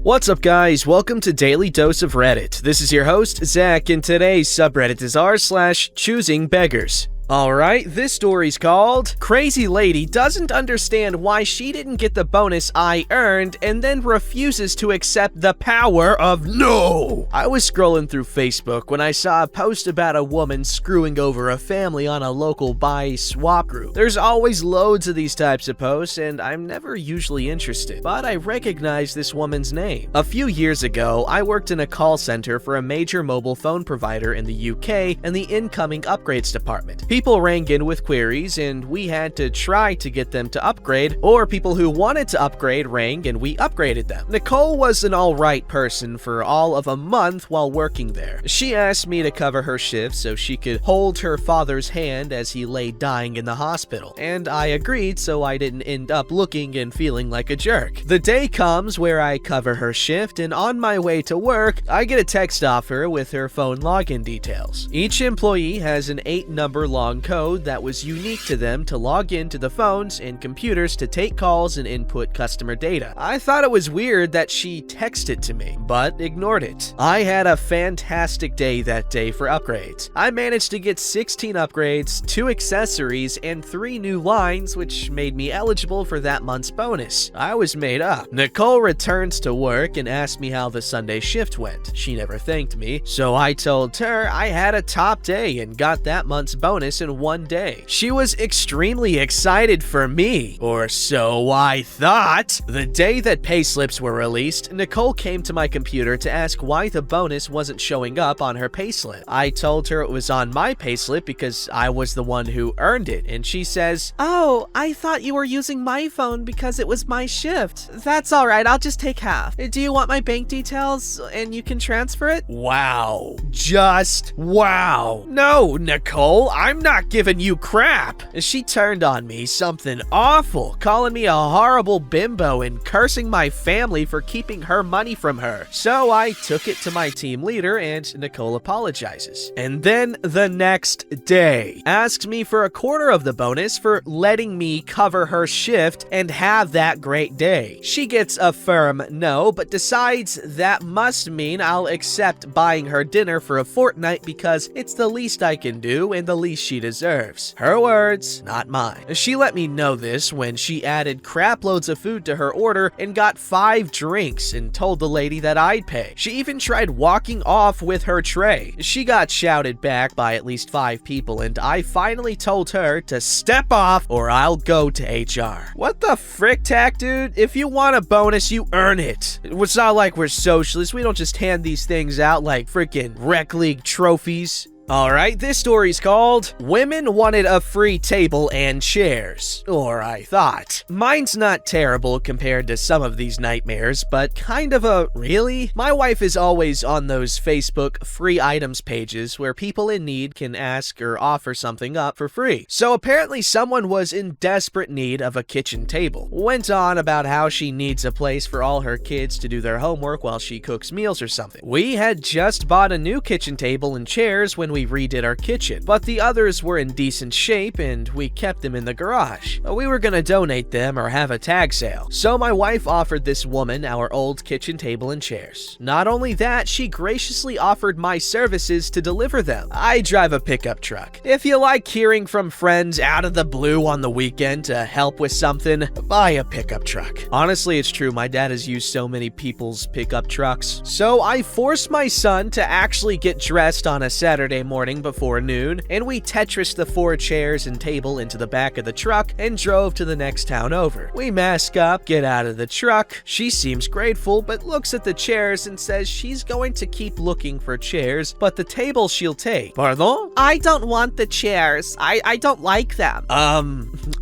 What's up, guys? Welcome to Daily Dose of Reddit. This is your host, Zach, and today's subreddit is r/ChoosingBeggars. Alright, this story's called Crazy Lady Doesn't Understand Why She Didn't Get the Bonus I Earned and Then Refuses to Accept the Power of No! I was scrolling through Facebook when I saw a post about a woman screwing over a family on a local buy swap group. There's always loads of these types of posts, and I'm never usually interested, but I recognize this woman's name. A few years ago, I worked in a call center for a major mobile phone provider in the UK in the incoming upgrades department. People rang in with queries, and we had to try to get them to upgrade, or people who wanted to upgrade rang and we upgraded them. Nicole was an alright person for all of a month while working there. She asked me to cover her shift so she could hold her father's hand as he lay dying in the hospital, and I agreed so I didn't end up looking and feeling like a jerk. The day comes where I cover her shift, and on my way to work, I get a text off her with her phone login details. Each employee has an 8-number long code that was unique to them to log into the phones and computers to take calls and input customer data. I thought it was weird that she texted to me, but ignored it. I had a fantastic day that day for upgrades. I managed to get 16 upgrades, 2 accessories, and 3 new lines, which made me eligible for that month's bonus. I was made up. Nicole returns to work and asked me how the Sunday shift went. She never thanked me, so I told her I had a top day and got that month's bonus in one day. She was extremely excited for me, or so I thought. The day that payslips were released, Nicole came to my computer to ask why the bonus wasn't showing up on her payslip. I told her it was on my payslip because I was the one who earned it, and she says, "Oh, I thought you were using my phone because it was my shift. That's alright, I'll just take half. Do you want my bank details and you can transfer it?" Wow. Just wow. No, Nicole, I'm not giving you crap. She turned on me something awful, calling me a horrible bimbo and cursing my family for keeping her money from her. So I took it to my team leader and Nicole apologizes. And then the next day, asks me for a quarter of the bonus for letting me cover her shift and have that great day. She gets a firm no, but decides that must mean I'll accept buying her dinner for a fortnight because it's the least I can do and the least she deserves. Her words, not mine. She let me know this when she added crap loads of food to her order and got 5 drinks and told the lady that I'd pay. She even tried walking off with her tray. She got shouted back by at least 5 people, and I finally told her to step off or I'll go to HR. What the frick, tack, dude? If you want a bonus, you earn it. It's not like we're socialists. We don't just hand these things out like freaking rec league trophies. Alright, this story's called Women Wanted a Free Table and Chairs. Or I thought. Mine's not terrible compared to some of these nightmares, but kind of a really? My wife is always on those Facebook free items pages where people in need can ask or offer something up for free. So apparently someone was in desperate need of a kitchen table. Went on about how she needs a place for all her kids to do their homework while she cooks meals or something. We had just bought a new kitchen table and chairs when we redid our kitchen, but the others were in decent shape and we kept them in the garage. We were gonna donate them or have a tag sale. So my wife offered this woman our old kitchen table and chairs. Not only that, she graciously offered my services to deliver them. I drive a pickup truck. If you like hearing from friends out of the blue on the weekend to help with something, buy a pickup truck. Honestly, it's true, my dad has used so many people's pickup trucks. So I forced my son to actually get dressed on a Saturday morning before noon, and we Tetrised the 4 chairs and table into the back of the truck and drove to the next town over. We mask up, get out of the truck. She seems grateful, but looks at the chairs and says she's going to keep looking for chairs, but the table she'll take. Pardon? I don't want the chairs. I don't like them.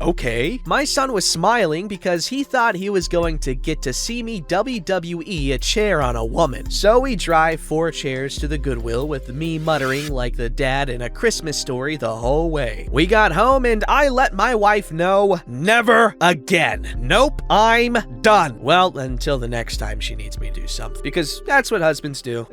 Okay. My son was smiling because he thought he was going to get to see me WWE a chair on a woman. So we drive 4 chairs to the Goodwill with me muttering like the dad in A Christmas Story the whole way. We got home and I let my wife know, never again. Nope, I'm done. Well, until the next time she needs me to do something, because that's what husbands do.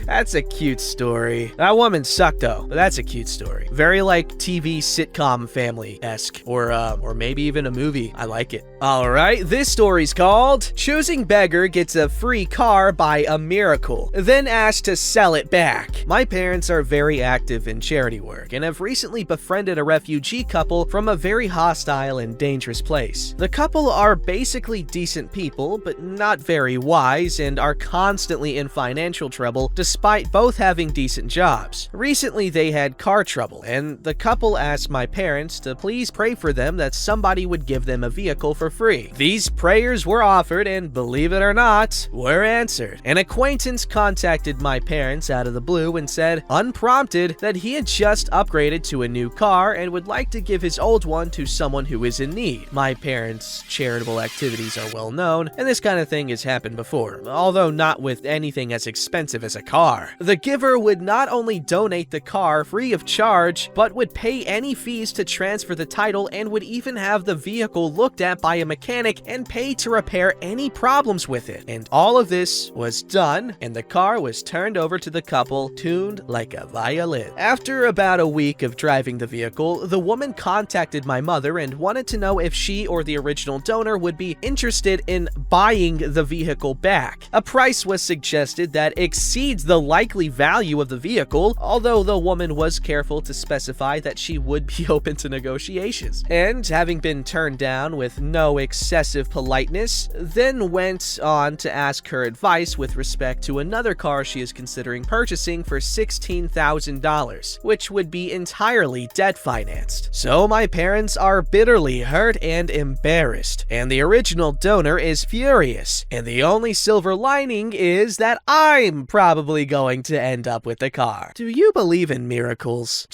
That's a cute story. That woman sucked though, but that's a cute story. Very like TV sitcom family-esque, or maybe even a movie. I like it. Alright, this story's called Choosing Beggar Gets a Free Car by a Miracle, then asked to sell it back. My parents are very active in charity work and have recently befriended a refugee couple from a very hostile and dangerous place. The couple are basically decent people, but not very wise, and are constantly in financial trouble despite both having decent jobs. Recently they had car trouble, and the couple asked my parents to please pray for them that somebody would give them a vehicle for free. These prayers were offered, and believe it or not, were answered. An acquaintance contacted my parents out of the blue and said, unprompted, that he had just upgraded to a new car and would like to give his old one to someone who is in need. My parents' charitable activities are well known, and this kind of thing has happened before, although not with anything as expensive as a car. The giver would not only donate the car free of charge, but would pay any fees to transfer the title and would even have the vehicle looked at by a mechanic and pay to repair any problems with it. And all of this was done, and the car was turned over to the couple, tuned like a violin. After about a week of driving the vehicle, the woman contacted my mother and wanted to know if she or the original donor would be interested in buying the vehicle back. A price was suggested that exceeds the likely value of the vehicle, although the woman was careful to specify that she would be open to negotiations. And having been turned down with no excessive politeness, then went on to ask her advice with respect to another car she is considering purchasing for $16,000, which would be entirely debt financed. So my parents are bitterly hurt and embarrassed, and the original donor is furious, and the only silver lining is that I'm probably going to end up with the car. Do you believe in miracles?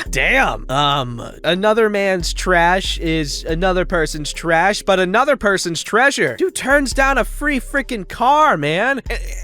Damn. Another man's trash is another person's trash, but another person's treasure. Dude turns down a free freaking car, man.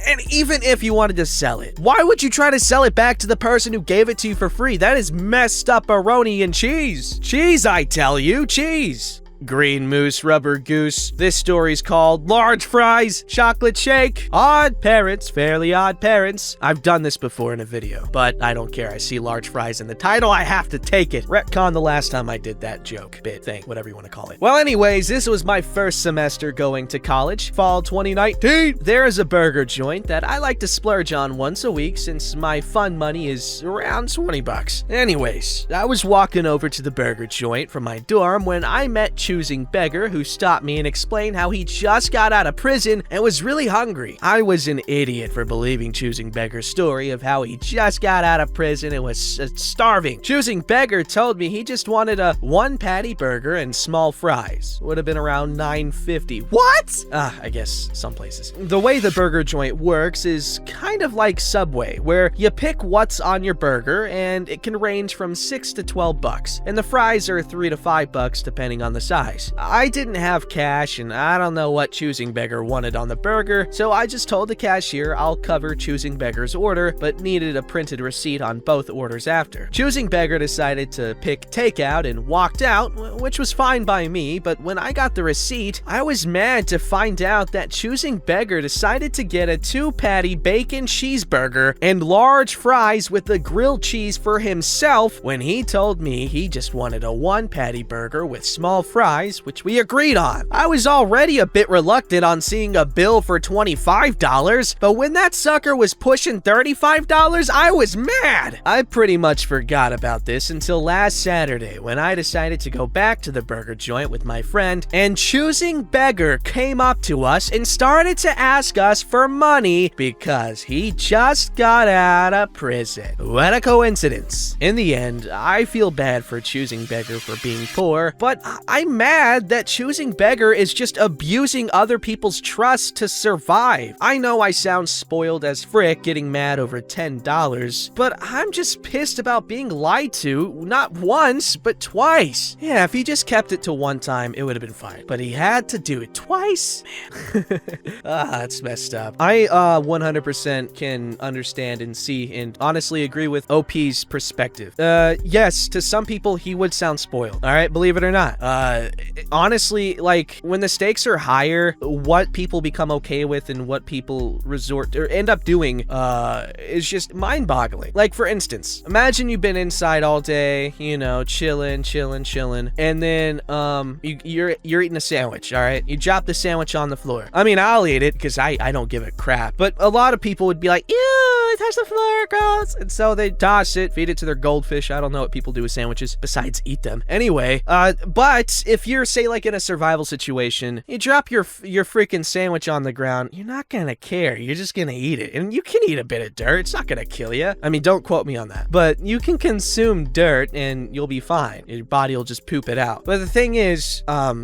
And even if you wanted to sell it, why would you try to sell it back to the person who gave it to you for free? That is messed up aroni and cheese. Cheese, I tell you, cheese. Green moose, rubber goose. This story's called Large Fries, Chocolate Shake. Odd parents, fairly odd parents. I've done this before in a video, but I don't care. I see large fries in the title, I have to take it. Retcon the last time I did that joke, bit, thing, whatever you want to call it. Well, anyways, this was my first semester going to college, fall 2019. There is a burger joint that I like to splurge on once a week since my fun money is around 20 bucks. Anyways, I was walking over to the burger joint from my dorm when I met Choosing Beggar, who stopped me and explained how he just got out of prison and was really hungry. I was an idiot for believing Choosing Beggar's story of how he just got out of prison and was starving. Choosing Beggar told me he just wanted a 1-patty burger and small fries. Would have been around $9.50. What? I guess some places. The way the burger joint works is kind of like Subway, where you pick what's on your burger and it can range from $6 to $12, and the fries are $3 to $5 depending on the size. I didn't have cash, and I don't know what Choosing Beggar wanted on the burger, so I just told the cashier I'll cover Choosing Beggar's order, but needed a printed receipt on both orders after. Choosing Beggar decided to pick takeout and walked out, which was fine by me, but when I got the receipt, I was mad to find out that Choosing Beggar decided to get a 2-patty bacon cheeseburger and large fries with the grilled cheese for himself when he told me he just wanted a 1-patty burger with small fries, which we agreed on. I was already a bit reluctant on seeing a bill for $25, but when that sucker was pushing $35, I was mad. I pretty much forgot about this until last Saturday when I decided to go back to the burger joint with my friend, and Choosing Beggar came up to us and started to ask us for money because he just got out of prison. What a coincidence. In the end, I feel bad for Choosing Beggar for being poor, but I'm mad that Choosing Beggar is just abusing other people's trust to survive. I know I sound spoiled as frick getting mad over $10, but I'm just pissed about being lied to, not once, but twice. Yeah, if he just kept it to one time, it would have been fine, but he had to do it twice? Man. That's messed up. I 100% can understand and see and honestly agree with OP's perspective. Yes, to some people, he would sound spoiled. All right, believe it or not. honestly, like, when the stakes are higher, what people become okay with and what people resort or end up doing is just mind-boggling. Like, for instance, imagine you've been inside all day, you know, chilling, and then you're eating a sandwich, all right? You drop the sandwich on the floor. I mean, I'll eat it because I don't give a crap, but a lot of people would be like, ew, it touched the floor, gross. And so they toss it, feed it to their goldfish. I don't know what people do with sandwiches besides eat them. Anyway, but if you're, say, like in a survival situation, you drop your freaking sandwich on the ground, you're not gonna care. You're just gonna eat it. And you can eat a bit of dirt. It's not gonna kill you. I mean, don't quote me on that. But you can consume dirt and you'll be fine. Your body will just poop it out. But the thing is,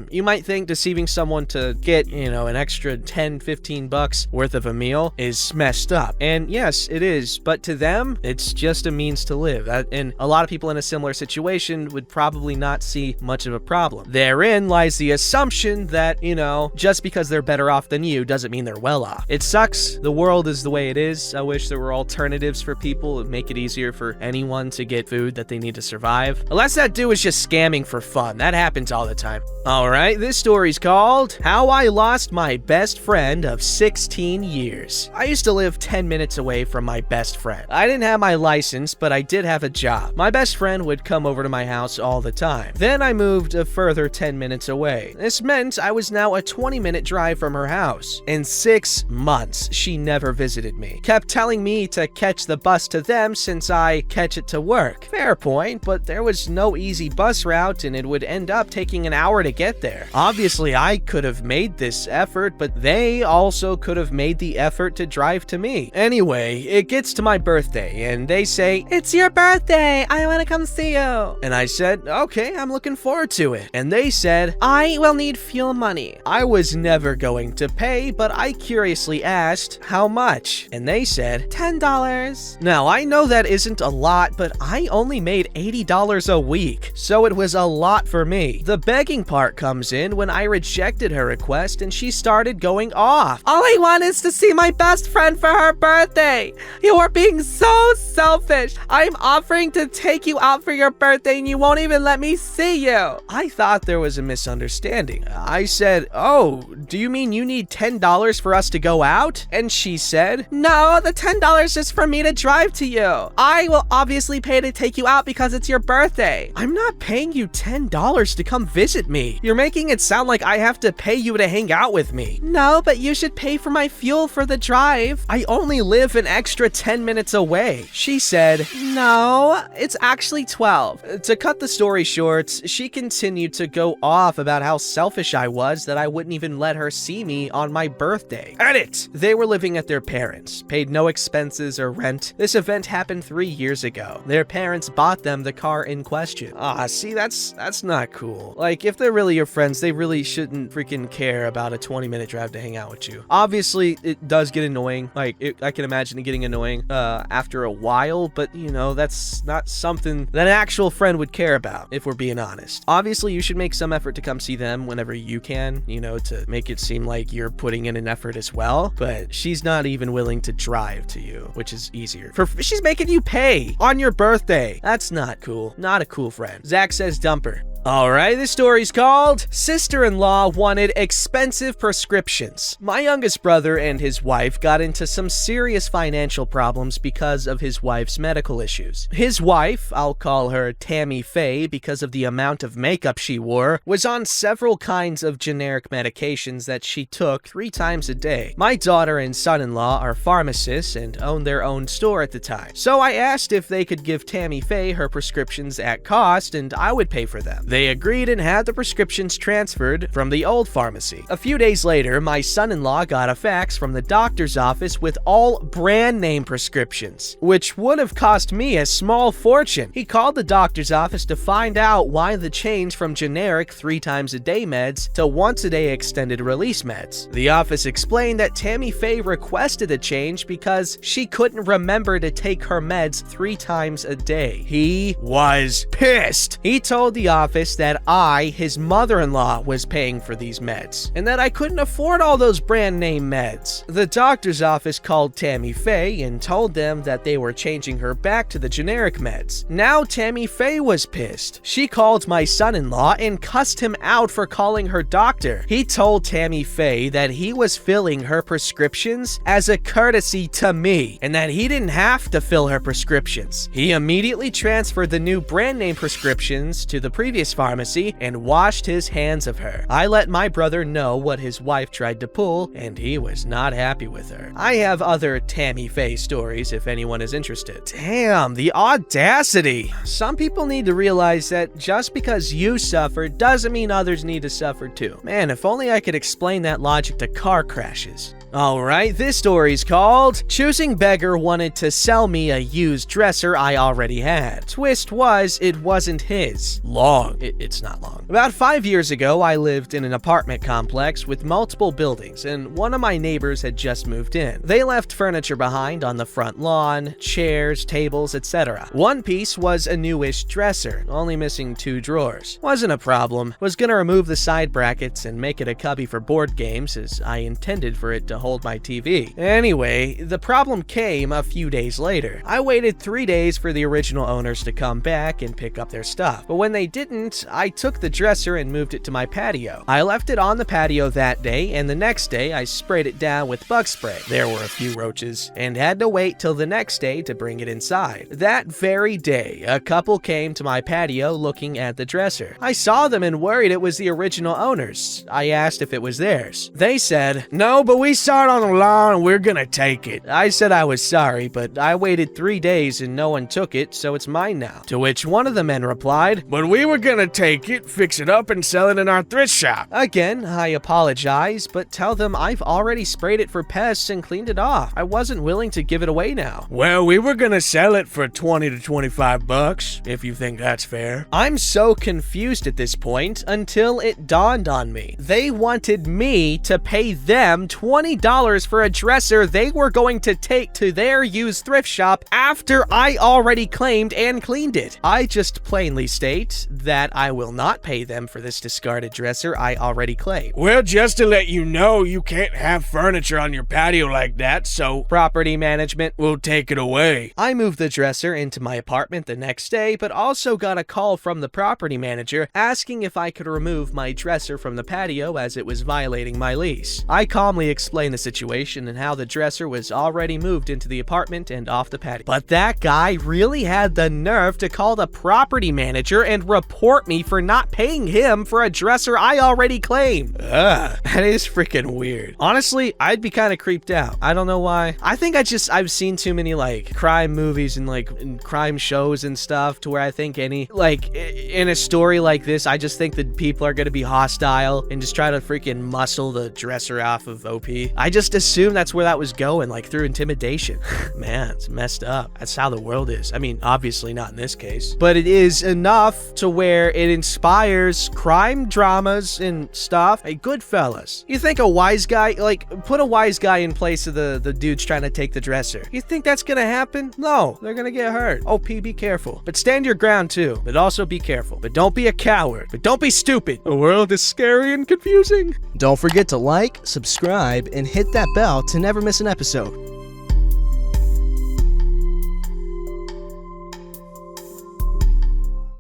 you might think deceiving someone to get, you know, an extra 10, 15 bucks worth of a meal is messed up. And yes, it is. But to them, it's just a means to live. And a lot of people in a similar situation would probably not see much of a problem. Therein lies the assumption that, you know, just because they're better off than you doesn't mean they're well off. It sucks. The world is the way it is. I wish there were alternatives for people that make it easier for anyone to get food that they need to survive. Unless that dude is just scamming for fun. That happens all the time. Alright, this story's called How I Lost My Best Friend of 16 Years. I used to live 10 minutes away from my best friend. I didn't have my license, but I did have a job. My best friend would come over to my house all the time. Then I moved a further 10 minutes away. This meant I was now a 20-minute drive from her house. In 6 months, she never visited me. Kept telling me to catch the bus to them since I catch it to work. Fair point, but there was no easy bus route and it would end up taking an hour to get there. Obviously, I could have made this effort, but they also could have made the effort to drive to me. Anyway, it gets to my birthday and they say, "It's your birthday, I want to come see you." And I said, "Okay, I'm looking forward to it." And they said, "I will need fuel money." I was never going to pay, but I curiously asked, "How much?" And they said, $10. Now, I know that isn't a lot, but I only made $80 a week, so it was a lot for me. The begging part comes in when I rejected her request and she started going off. "All I want is to see my best friend for her birthday. You are being so selfish. I'm offering to take you out for your birthday and you won't even let me see you." I thought there was a misunderstanding. I said, "Oh, do you mean you need $10 for us to go out?" And she said, "No, the $10 is for me to drive to you. I will obviously pay to take you out because it's your birthday." "I'm not paying you $10 to come visit me. You're making it sound like I have to pay you to hang out with me." "No, but you should pay for my fuel for the drive. I only live an extra 10 minutes away." She said, "No, it's actually 12. To cut the story short, she continued to go off about how selfish I was that I wouldn't even let her see me on my birthday. Edit! They were living at their parents', paid no expenses or rent. This event happened 3 years ago. Their parents bought them the car in question. See, that's not cool. Like, if they're really your friends, they really shouldn't freaking care about a 20-minute drive to hang out with you. Obviously, it does get annoying. Like, I can imagine it getting annoying after a while, but, you know, that's not something that an actual friend would care about, if we're being honest. Obviously, you should make some effort to come see them whenever you can, you know, to make it seem like you're putting in an effort as well, but she's not even willing to drive to you, which is easier. She's making you pay on your birthday. That's not cool. Not a cool friend. Zach says dumper. Alright, this story's called Sister-in-Law Wanted Expensive Prescriptions. My youngest brother and his wife got into some serious financial problems because of his wife's medical issues. His wife, I'll call her Tammy Faye because of the amount of makeup she wore, was on several kinds of generic medications that she took 3 times a day. My daughter and son-in-law are pharmacists and own their own store at the time. So I asked if they could give Tammy Faye her prescriptions at cost and I would pay for them. They agreed and had the prescriptions transferred from the old pharmacy. A few days later, my son-in-law got a fax from the doctor's office with all brand name prescriptions, which would have cost me a small fortune. He called the doctor's office to find out why the change from generic 3 times a day meds to once a day extended release meds. The office explained that Tammy Faye requested the change because she couldn't remember to take her meds 3 times a day. He was pissed. He told the office office that I, his mother-in-law, was paying for these meds, and that I couldn't afford all those brand name meds. The doctor's office called Tammy Faye and told them that they were changing her back to the generic meds. Now Tammy Faye was pissed. She called my son-in-law and cussed him out for calling her doctor. He told Tammy Faye that he was filling her prescriptions as a courtesy to me, and that he didn't have to fill her prescriptions. He immediately transferred the new brand name prescriptions to the previous pharmacy and washed his hands of her. I let my brother know what his wife tried to pull, and he was not happy with her. I have other Tammy Faye stories if anyone is interested. Damn, the audacity! Some people need to realize that just because you suffer doesn't mean others need to suffer too. Man, if only I could explain that logic to car crashes. Alright, this story's called Choosing Beggar Wanted to Sell Me a Used Dresser I Already Had. Twist was, it wasn't his. It's not long. About 5 years ago, I lived in an apartment complex with multiple buildings, and one of my neighbors had just moved in. They left furniture behind on the front lawn, chairs, tables, etc. One piece was a newish dresser, only missing 2 drawers. Wasn't a problem. Was gonna remove the side brackets and make it a cubby for board games, as I intended for it to hold my TV. Anyway, the problem came a few days later. I waited 3 days for the original owners to come back and pick up their stuff, but when they didn't, I took the dresser and moved it to my patio. I left it on the patio that day, and the next day I sprayed it down with bug spray. There were a few roaches, and had to wait till the next day to bring it inside. That very day, a couple came to my patio looking at the dresser. I saw them and worried it was the original owners. I asked if it was theirs. They said, "No, but we saw it on the lawn and we're gonna take it." I said I was sorry, but I waited 3 days and no one took it, so it's mine now. To which one of the men replied, "But we were gonna take it, fix it up, and sell it in our thrift shop." Again, I apologize, but tell them I've already sprayed it for pests and cleaned it off. I wasn't willing to give it away now. "Well, we were gonna sell it for 20 to 25 bucks, if you think that's fair." I'm so confused at this point until it dawned on me. They wanted me to pay them $20 for a dresser they were going to take to their used thrift shop after I already claimed and cleaned it. I just plainly state that I will not pay them for this discarded dresser I already claimed. "Well, just to let you know, you can't have furniture on your patio like that, so property management will take it away." I moved the dresser into my apartment the next day, but also got a call from the property manager asking if I could remove my dresser from the patio as it was violating my lease. I calmly explained the situation and how the dresser was already moved into the apartment and off the patio. But that guy really had the nerve to call the property manager and report me for not paying him for a dresser I already claimed. That is freaking weird. Honestly, I'd be kind of creeped out. I don't know why. I think I've seen too many like crime movies and like crime shows and stuff to where I think in a story like this, I just think that people are gonna be hostile and just try to freaking muscle the dresser off of OP. I just assumed that's where that was going, like through intimidation. Man, it's messed up. That's how the world is. I mean, obviously not in this case, but it is enough to where it inspires crime dramas and stuff. Hey, Goodfellas. You think a wise guy, like, put a wise guy in place of the dudes trying to take the dresser. You think that's gonna happen? No, they're gonna get hurt. OP, be careful. But stand your ground too. But also be careful. But don't be a coward. But don't be stupid. The world is scary and confusing. Don't forget to like, subscribe, and hit that bell to never miss an episode.